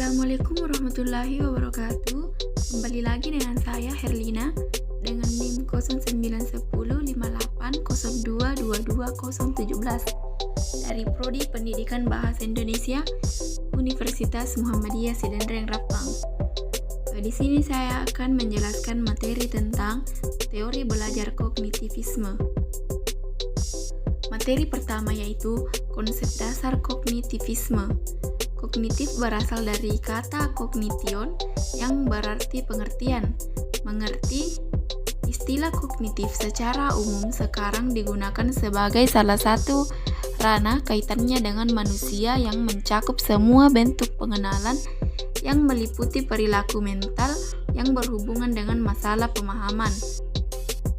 Assalamualaikum warahmatullahi wabarakatuh. Kembali lagi dengan saya Herlina dengan NIM 09105802222017 dari Prodi Pendidikan Bahasa Indonesia Universitas Muhammadiyah Sidenreng Rapang. Di sini saya akan menjelaskan materi tentang teori belajar kognitivisme. Materi pertama yaitu konsep dasar kognitivisme. Kognitif berasal dari kata kognition yang berarti pengertian. Mengerti. Istilah kognitif secara umum sekarang digunakan sebagai salah satu ranah kaitannya dengan manusia yang mencakup semua bentuk pengenalan yang meliputi perilaku mental yang berhubungan dengan masalah pemahaman,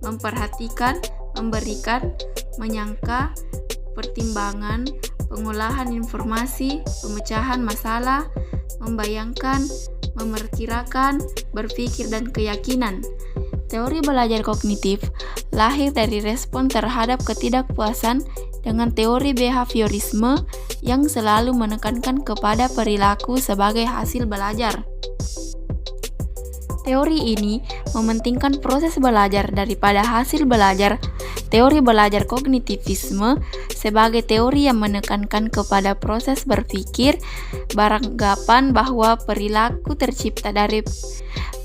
memperhatikan, memberikan, menyangka, pertimbangan, pengolahan informasi, pemecahan masalah, membayangkan, memperkirakan, berpikir, dan keyakinan. Teori belajar kognitif lahir dari respon terhadap ketidakpuasan dengan teori behaviorisme yang selalu menekankan kepada perilaku sebagai hasil belajar. Teori ini mementingkan proses belajar daripada hasil belajar. Teori belajar kognitivisme sebagai teori yang menekankan kepada proses berpikir, beranggapan bahwa perilaku tercipta dari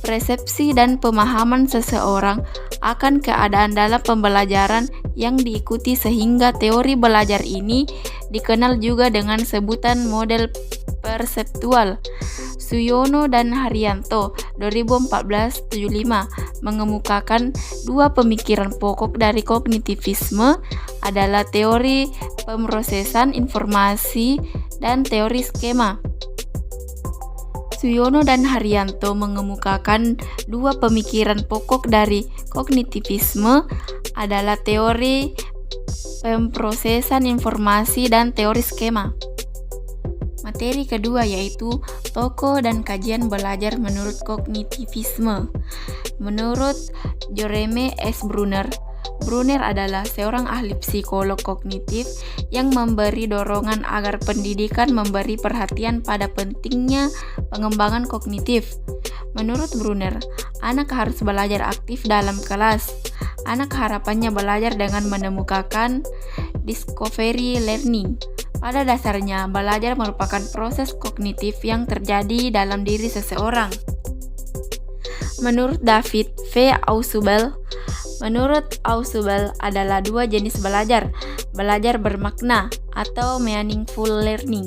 persepsi dan pemahaman seseorang akan keadaan dalam pembelajaran yang diikuti, sehingga teori belajar ini dikenal juga dengan sebutan model perseptual. Suyono dan Haryanto 2014-75 mengemukakan dua pemikiran pokok dari kognitivisme adalah teori pemrosesan informasi dan teori skema. Suyono dan Haryanto mengemukakan dua pemikiran pokok dari kognitivisme adalah teori pemrosesan informasi dan teori skema. Materi kedua yaitu tokoh dan kajian belajar menurut kognitivisme. Menurut Jeremy S. Brunner adalah seorang ahli psikolog kognitif yang memberi dorongan agar pendidikan memberi perhatian pada pentingnya pengembangan kognitif. Menurut Brunner, anak harus belajar aktif dalam kelas. Anak harapannya belajar dengan menemukan discovery learning. Pada dasarnya, belajar merupakan proses kognitif yang terjadi dalam diri seseorang. Menurut David V. Ausubel adalah dua jenis belajar. Belajar bermakna atau meaningful learning.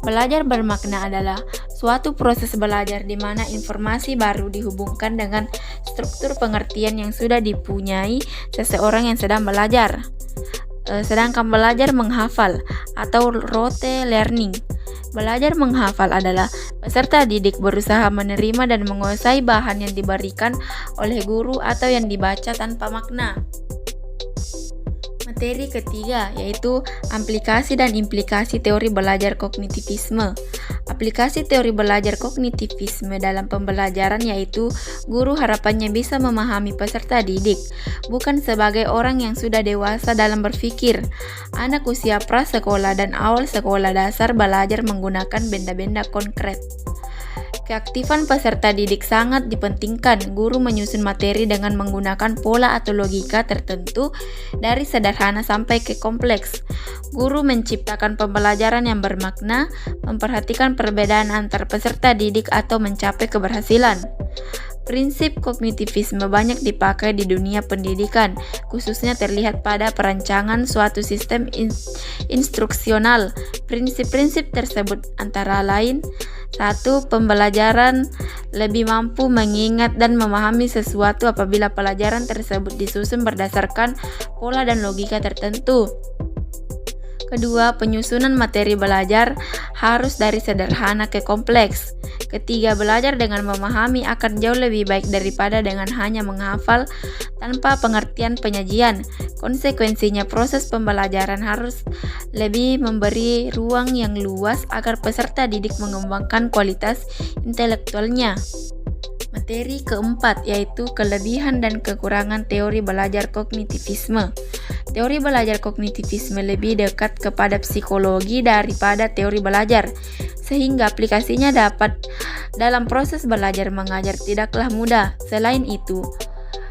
Belajar bermakna adalah suatu proses belajar di mana informasi baru dihubungkan dengan struktur pengertian yang sudah dipunyai seseorang yang sedang belajar. Sedangkan belajar menghafal atau rote learning. Belajar menghafal adalah peserta didik berusaha menerima dan menguasai bahan yang diberikan oleh guru atau yang dibaca tanpa makna. Materi ketiga yaitu aplikasi dan implikasi teori belajar kognitivisme. Aplikasi teori belajar kognitivisme dalam pembelajaran yaitu guru harapannya bisa memahami peserta didik, bukan sebagai orang yang sudah dewasa dalam berpikir. Anak usia prasekolah dan awal sekolah dasar belajar menggunakan benda-benda konkret. Keaktifan peserta didik sangat dipentingkan. Guru menyusun materi dengan menggunakan pola atau logika tertentu dari sederhana sampai ke kompleks. Guru menciptakan pembelajaran yang bermakna, memperhatikan perbedaan antar peserta didik atau mencapai keberhasilan. Prinsip kognitivisme banyak dipakai di dunia pendidikan, khususnya terlihat pada perancangan suatu sistem instruksional. Prinsip-prinsip tersebut antara lain: 1. Pembelajaran lebih mampu mengingat dan memahami sesuatu apabila pelajaran tersebut disusun berdasarkan pola dan logika tertentu. Kedua, penyusunan materi belajar harus dari sederhana ke kompleks. Ketiga, belajar dengan memahami akan jauh lebih baik daripada dengan hanya menghafal tanpa pengertian penyajian. Konsekuensinya, proses pembelajaran harus lebih memberi ruang yang luas agar peserta didik mengembangkan kualitas intelektualnya. Materi keempat yaitu kelebihan dan kekurangan teori belajar kognitivisme. Teori belajar kognitivisme lebih dekat kepada psikologi daripada teori belajar. sehingga aplikasinya dapat dalam proses belajar mengajar tidaklah mudah. Selain itu,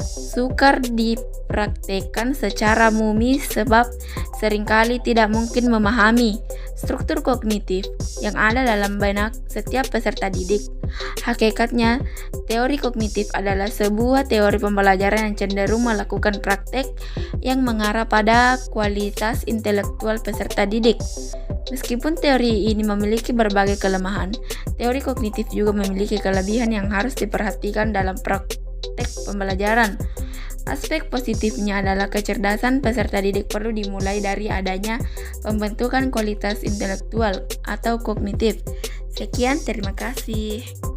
sukar dipraktekkan secara murni sebab seringkali tidak mungkin memahami struktur kognitif yang ada dalam benak setiap peserta didik. Hakikatnya, teori kognitif adalah sebuah teori pembelajaran yang cenderung melakukan praktek yang mengarah pada kualitas intelektual peserta didik. Meskipun teori ini memiliki berbagai kelemahan, teori kognitif juga memiliki kelebihan yang harus diperhatikan dalam praktek pembelajaran. Aspek positifnya adalah kecerdasan peserta didik perlu dimulai dari adanya pembentukan kualitas intelektual atau kognitif. Sekian, terima kasih.